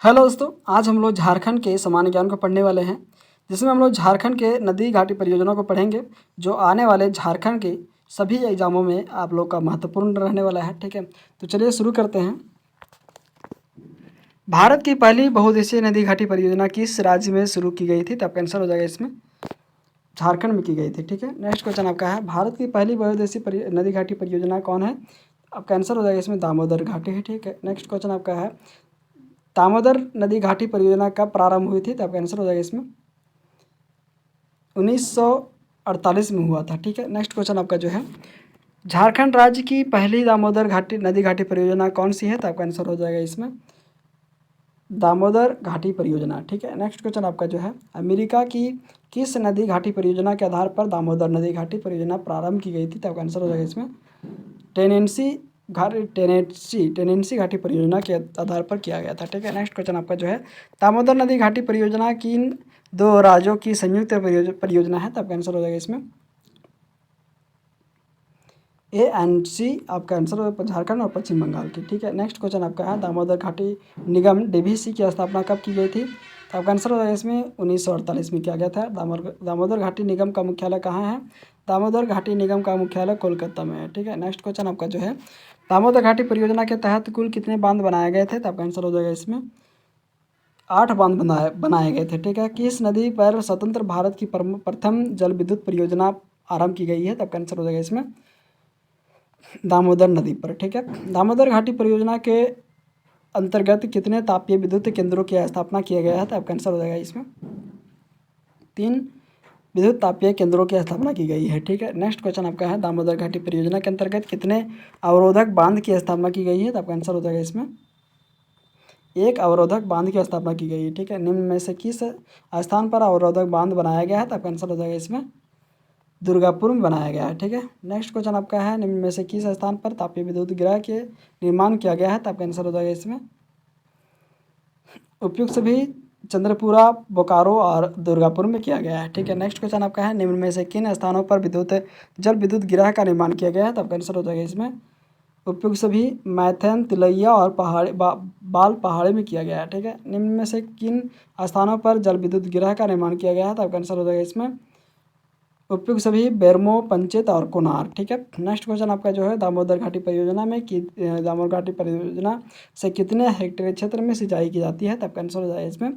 Hello दोस्तों, आज हम लोग झारखंड के सामान्य ज्ञान को पढ़ने वाले हैं, जिसमें हम लोग झारखंड के नदी घाटी परियोजना को पढ़ेंगे, जो आने वाले झारखंड के सभी एग्जामों में आप लोग का महत्वपूर्ण रहने वाला है। ठीक है, तो चलिए शुरू करते हैं। भारत की पहली बहुउद्देशीय नदी घाटी परियोजना किस राज्य में शुरू की गई थी? तो आपका आंसर हो जाएगा इसमें झारखंड में की गई थी। ठीक है, नेक्स्ट क्वेश्चन आपका है, भारत की पहली बहुउद्देशीय नदी घाटी परियोजना कौन है? आपका आंसर हो जाएगा इसमें दामोदर घाटी है। ठीक है, नेक्स्ट क्वेश्चन आपका है, दामोदर नदी घाटी परियोजना कब प्रारंभ हुई थी? तो आपका आंसर हो जाएगा इसमें 1948 में हुआ था। ठीक है, नेक्स्ट क्वेश्चन आपका जो है, झारखंड राज्य की पहली दामोदर घाटी नदी घाटी परियोजना कौन सी है? तो आपका आंसर हो जाएगा इसमें दामोदर घाटी परियोजना। ठीक है, नेक्स्ट क्वेश्चन आपका जो है, अमेरिका की किस नदी घाटी परियोजना के आधार पर दामोदर नदी घाटी परियोजना प्रारंभ की गई थी? तो आपका आंसर हो जाएगा इसमें टेनेंसी घाटी परियोजना के आधार पर किया गया था। ठीक है, नेक्स्ट क्वेश्चन आपका जो है, दामोदर नदी घाटी परियोजना किन दो राज्यों की संयुक्त परियोजना है? तो आपका आंसर हो जाएगा इसमें ANC। आपका आंसर होगा झारखंड और पश्चिम बंगाल की। ठीक है, नेक्स्ट क्वेश्चन आपका है, दामोदर घाटी निगम DVC की स्थापना कब की गई थी? तो आपका आंसर हो जाएगा इसमें 1948 में किया गया था। दामोदर घाटी निगम का मुख्यालय कहाँ है? दामोदर घाटी निगम का मुख्यालय कोलकाता में है। ठीक है, नेक्स्ट क्वेश्चन आपका जो है, दामोदर घाटी परियोजना के तहत कुल कितने बांध बनाए गए थे? तो आपका आंसर हो जाएगा इसमें 8 बांध बनाए गए थे। ठीक है, किस नदी पर स्वतंत्र भारत की प्रथम जल विद्युत परियोजना आरंभ की गई है? तो आपका आंसर हो जाएगा इसमें दामोदर नदी पर। ठीक है, दामोदर घाटी परियोजना के अंतर्गत कितने तापीय विद्युत केंद्रों की स्थापना किया गया है? तो आपका आंसर हो जाएगा इसमें 3 विद्युत तापीय केंद्रों की स्थापना की गई है। ठीक है, नेक्स्ट क्वेश्चन आपका है, दामोदर घाटी परियोजना के अंतर्गत कितने अवरोधक बांध की स्थापना की गई है? तो आपका आंसर हो जाएगा इसमें एक अवरोधक बांध की स्थापना की गई है। ठीक है, निम्न में से किस स्थान पर अवरोधक बांध बनाया गया है? तो आपका आंसर हो जाएगा इसमें दुर्गापुर में बनाया गया है। ठीक है, नेक्स्ट क्वेश्चन आपका है, निम्न में से किस स्थान पर तापीय विद्युत गृह के निर्माण किया गया है? तो आपका आंसर हो जाएगा इसमें उपयुक्त सभी चंद्रपुरा, बोकारो और दुर्गापुर में किया गया है। ठीक है, नेक्स्ट क्वेश्चन आपका है, निम्न में से किन स्थानों पर जल विद्युत गृह का निर्माण किया गया है? तो आपका आंसर हो जाएगा इसमें उपयुक्त सभी मैथन, तिलैया और बाल पहाड़ी में किया गया है। ठीक है, निम्न में से किन स्थानों पर जल विद्युत गृह का निर्माण किया गया है? तो आपका आंसर हो जाएगा इसमें उपयुक्त सभी बेरमो, पंचेत और कोनार। ठीक है, नेक्स्ट क्वेश्चन आपका जो है, दामोदर घाटी परियोजना में दामोदर घाटी परियोजना से कितने हेक्टेयर क्षेत्र में सिंचाई की जाती है? तो आपका आंसर हो जाएगा इसमें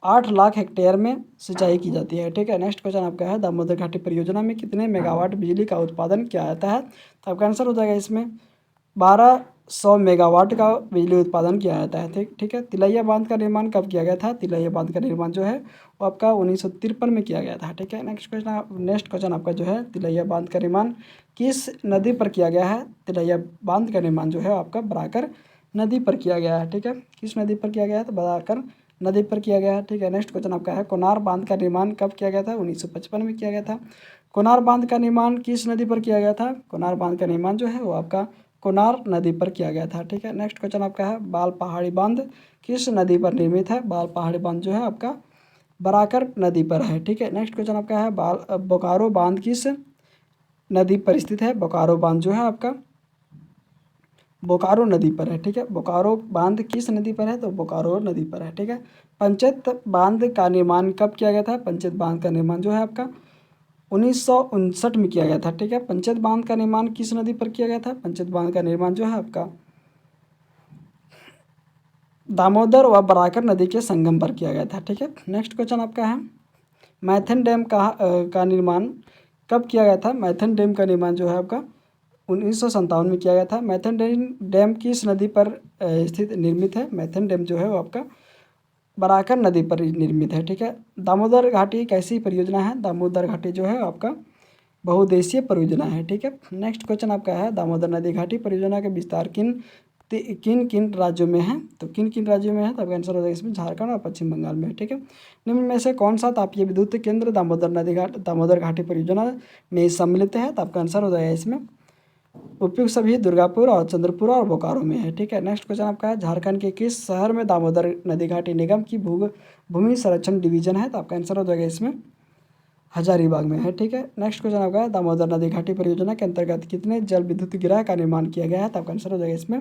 8 लाख हेक्टेयर में सिंचाई की जाती है। ठीक है, नेक्स्ट क्वेश्चन आपका है, दामोदर घाटी परियोजना में कितने मेगावाट बिजली का उत्पादन किया जाता है? तो आपका आंसर हो जाएगा इसमें 1200 मेगावाट का बिजली उत्पादन किया जाता है। ठीक है, तिलैया बांध का निर्माण कब किया गया था? तिलैया बांध का निर्माण जो है वो आपका 1953 में किया गया था। ठीक है, नेक्स्ट क्वेश्चन आपका जो है, तिलैया बांध का निर्माण किस नदी पर किया गया है? तिलैया बांध का निर्माण जो है आपका बराकर नदी पर किया गया है। ठीक है, किस नदी पर किया गया है? तो बराकर नदी पर किया गया है। ठीक है, नेक्स्ट क्वेश्चन आपका है, कोनार बांध का निर्माण कब किया गया था? 1955 में किया गया था। कोनार बांध का निर्माण किस नदी पर किया गया था? कोनार बांध का निर्माण जो है वो आपका कोनार नदी पर किया गया था। ठीक है, नेक्स्ट क्वेश्चन आपका है, बाल पहाड़ी बांध किस नदी पर निर्मित है? बाल पहाड़ी बांध जो है आपका बराकर नदी पर है। ठीक है, नेक्स्ट क्वेश्चन आपका है, बोकारो बांध किस नदी पर स्थित है? बोकारो बांध जो है आपका बोकारो नदी पर है। ठीक है, बोकारो बांध किस नदी पर है? तो बोकारो नदी पर है। ठीक है, पंचेत बांध का निर्माण कब किया गया था? पंचेत बांध का निर्माण जो है आपका 1959 में किया गया था। ठीक है, पंचेत बांध का निर्माण किस नदी पर किया गया था? पंचेत बांध का निर्माण जो है आपका दामोदर व बराकर नदी के संगम पर किया गया था। ठीक है, नेक्स्ट क्वेश्चन आपका है, मैथन डैम का निर्माण कब किया गया था? मैथन डैम का निर्माण जो है आपका 1957 में किया गया था। मैथन डैम किस नदी पर स्थित निर्मित है? मैथन डैम जो है वो आपका बराकर नदी पर निर्मित है। ठीक है, दामोदर घाटी एक ऐसी परियोजना है, दामोदर घाटी जो है आपका बहुउद्देशीय परियोजना है। ठीक है, नेक्स्ट क्वेश्चन आपका है, दामोदर नदी घाटी परियोजना के विस्तार किन किन राज्यों में है? तो किन किन राज्यों में है? तो आपका आंसर हो जाएगा इसमें झारखंड और पश्चिम बंगाल में है। ठीक है, निम्न में से कौन सा तापीय विद्युत केंद्र दामोदर घाटी परियोजना में सम्मिलित है? तो आपका आंसर हो जाएगा इसमें उपयुक्त सभी दुर्गापुर और चंद्रपुर और बोकारो में है। ठीक है, नेक्स्ट क्वेश्चन आपका है, झारखंड के किस शहर में दामोदर नदी घाटी निगम की भूमि संरक्षण डिवीजन है? तो आपका आंसर हो जाएगा इसमें हजारीबाग में है। ठीक है, नेक्स्ट क्वेश्चन आपका है, दामोदर नदी घाटी परियोजना के अंतर्गत कितने जल विद्युत गृह का निर्माण किया गया है? तो आपका आंसर हो जाएगा इसमें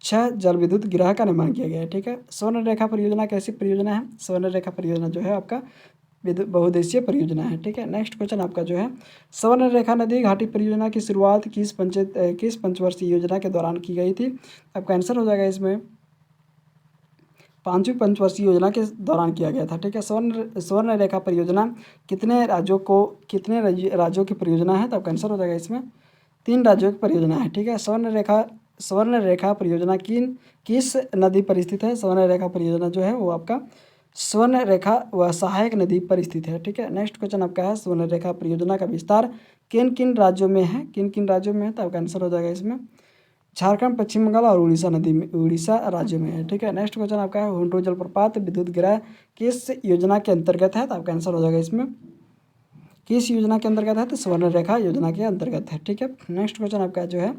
6 जल विद्युत गृह का निर्माण किया गया है। ठीक है, स्वर्णरेखा परियोजना कैसी परियोजना है? स्वर्णरेखा परियोजना जो है आपका बहुउद्देशीय परियोजना है। ठीक है, नेक्स्ट क्वेश्चन आपका जो है, स्वर्णरेखा नदी घाटी परियोजना की शुरुआत किस पंचवर्षीय योजना के दौरान की गई थी? आपका आंसर हो जाएगा इसमें 5वीं पंचवर्षीय योजना के दौरान किया गया था। ठीक है, स्वर्णरेखा परियोजना कितने राज्यों की परियोजना है? तो आपका आंसर हो जाएगा इसमें 3 राज्यों की परियोजना है। ठीक है, स्वर्णरेखा परियोजना किस नदी पर स्थित है? स्वर्णरेखा परियोजना जो है वो आपका स्वर्णरेखा व सहायक नदी पर स्थित है। ठीक है, नेक्स्ट क्वेश्चन आपका है, स्वर्णरेखा परियोजना का विस्तार किन किन राज्यों में है? किन किन राज्यों में है? तो आपका आंसर हो जाएगा इसमें झारखंड, पश्चिम बंगाल और उड़ीसा राज्य में है। ठीक है, नेक्स्ट क्वेश्चन आपका है, हुंडरू जलप्रपात विद्युत गृह किस योजना के अंतर्गत है? तो आपका आंसर हो जाएगा इसमें किस योजना के अंतर्गत है? तो स्वर्णरेखा योजना के अंतर्गत है। ठीक है, नेक्स्ट क्वेश्चन आपका जो है,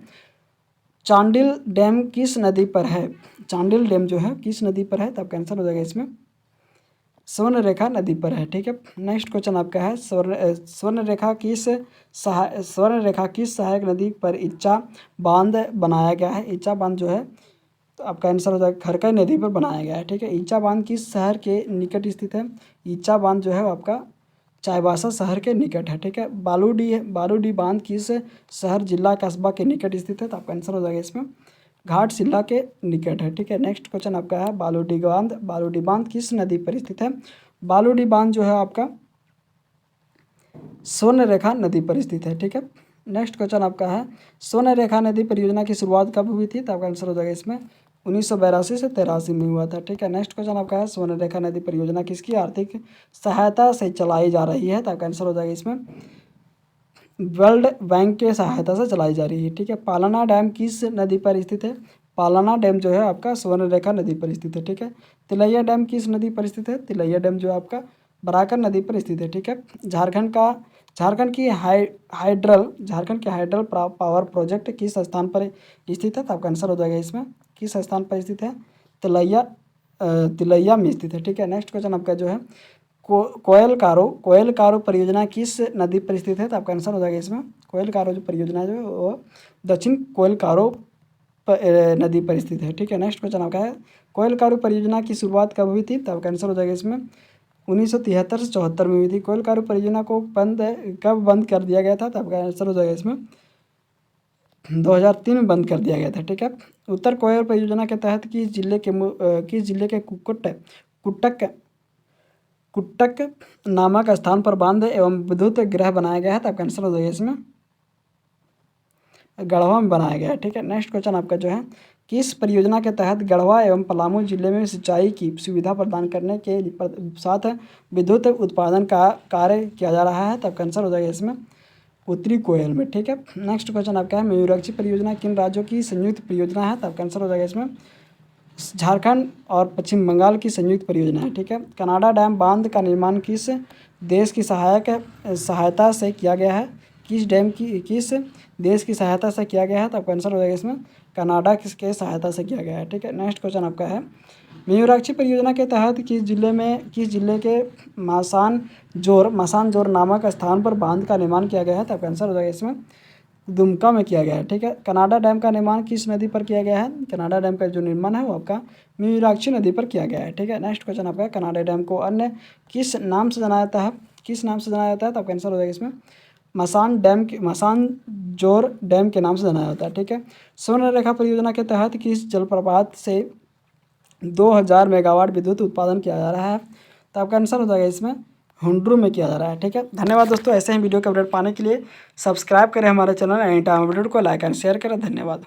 चांडिल डैम किस नदी पर है? चांडिल डैम जो है किस नदी पर है? तो आपका आंसर हो जाएगा इसमें स्वर्णरेखा नदी पर है। ठीक है, नेक्स्ट क्वेश्चन आपका है, स्वर्णरेखा किस सहायक नदी पर इच्चा बांध बनाया गया है? इच्चा बांध जो है तो आपका आंसर हो जाएगा खरकई नदी पर बनाया गया है। ठीक है, इच्चा बांध किस शहर के निकट स्थित है? इच्चा बांध जो है वो आपका चाईबासा शहर के निकट है। ठीक है, बालूडी बांध किस शहर, जिला, कस्बा के निकट स्थित है? तो आपका आंसर हो जाएगा इसमें घाटशिला के निकट है। ठीक है, नेक्स्ट क्वेश्चन आपका है, बालूडी बांध किस नदी पर स्थित है? बालूडी बांध जो है आपका स्वर्णरेखा नदी पर स्थित है। ठीक है, नेक्स्ट क्वेश्चन आपका है, स्वर्णरेखा नदी परियोजना की शुरुआत कब हुई थी? तो आपका आंसर हो जाएगा इसमें 1982 से 83 में हुआ था। ठीक है, नेक्स्ट क्वेश्चन आपका है, स्वर्णरेखा नदी परियोजना किसकी आर्थिक सहायता से चलाई जा रही है? तो आपका आंसर हो जाएगा इसमें वर्ल्ड बैंक के सहायता से चलाई जा रही है। ठीक है, पालाना डैम किस नदी पर स्थित है? पालाना डैम जो है आपका स्वर्णरेखा नदी पर स्थित है। ठीक है, तिलैया डैम किस नदी पर स्थित है? तिलैया डैम जो है आपका बराकर नदी पर स्थित है। ठीक है, झारखंड की हाइड्रल पावर प्रोजेक्ट किस स्थान पर स्थित है? तो आपका आंसर हो जाएगा इसमें किस स्थान पर स्थित है? तिलैया में स्थित है। ठीक है, नेक्स्ट क्वेश्चन आपका जो है, कोयल कारो परियोजना किस नदी पर स्थित है? तो आपका आंसर हो जाएगा इसमें कोयल कारो जो परियोजना है वो दक्षिण कोयल कारो नदी पर स्थित है। ठीक है, नेक्स्ट क्वेश्चन आपका है, कोयल कारो परियोजना की शुरुआत कब हुई थी? तो आपका आंसर हो जाएगा इसमें 1973 से 74 में हुई थी। कोयल कारो परियोजना को कब बंद कर दिया गया था? तो आपका आंसर हो जाएगा इसमें 2003 में बंद कर दिया गया था। ठीक है, उत्तर कोयल परियोजना के तहत किस जिले के कुट्टक नामक स्थान पर बांध एवं विद्युत गृह बनाया गया है? तो आपका आंसर हो जाएगा इसमें गढ़वा में बनाया गया है। ठीक है, नेक्स्ट क्वेश्चन आपका जो है, किस परियोजना के तहत गढ़वा एवं पलामू जिले में सिंचाई की सुविधा प्रदान करने के साथ विद्युत उत्पादन का कार्य किया जा रहा है? तो आपका आंसर हो जाएगा इसमें उत्तरी कोयल में। ठीक है, नेक्स्ट क्वेश्चन आपका है, मयूराक्षी परियोजना किन राज्यों की संयुक्त परियोजना है? तो आपका आंसर हो जाएगा इसमें झारखंड और पश्चिम बंगाल की संयुक्त परियोजना है। ठीक है, कनाडा डैम बांध का निर्माण किस देश की सहायता से किया गया है? किस देश की सहायता से किया गया है? तो आपका आंसर हो जाएगा इसमें कनाडा किसके सहायता से किया गया है। ठीक है, नेक्स्ट क्वेश्चन आपका है, मयूराक्षी परियोजना के तहत किस जिले के मसान जोर नामक स्थान पर बांध का निर्माण किया गया है? तो आपका आंसर हो जाएगा इसमें दुमका में किया गया है। ठीक है, कनाडा डैम का निर्माण किस नदी पर किया गया है? कनाडा डैम का जो निर्माण है वो आपका मयूराक्षी नदी पर किया गया है। ठीक है, नेक्स्ट क्वेश्चन आपका, कनाडा डैम को अन्य किस नाम से जाना जाता है? तो आपका आंसर हो जाएगा इसमें मसान जोर डैम के नाम से जाना जाता है। ठीक है, स्वर्णरेखा परियोजना के तहत किस जलप्रपात से 2000 मेगावाट विद्युत उत्पादन किया जा रहा है? तो आपका आंसर हो जाएगा इसमें हुंडरू में किया जा रहा है। ठीक है, धन्यवाद दोस्तों, ऐसे ही वीडियो के अपडेट पाने के लिए सब्सक्राइब करें हमारे चैनल एनी टाइम अपडेट को, लाइक एंड शेयर करें। धन्यवाद।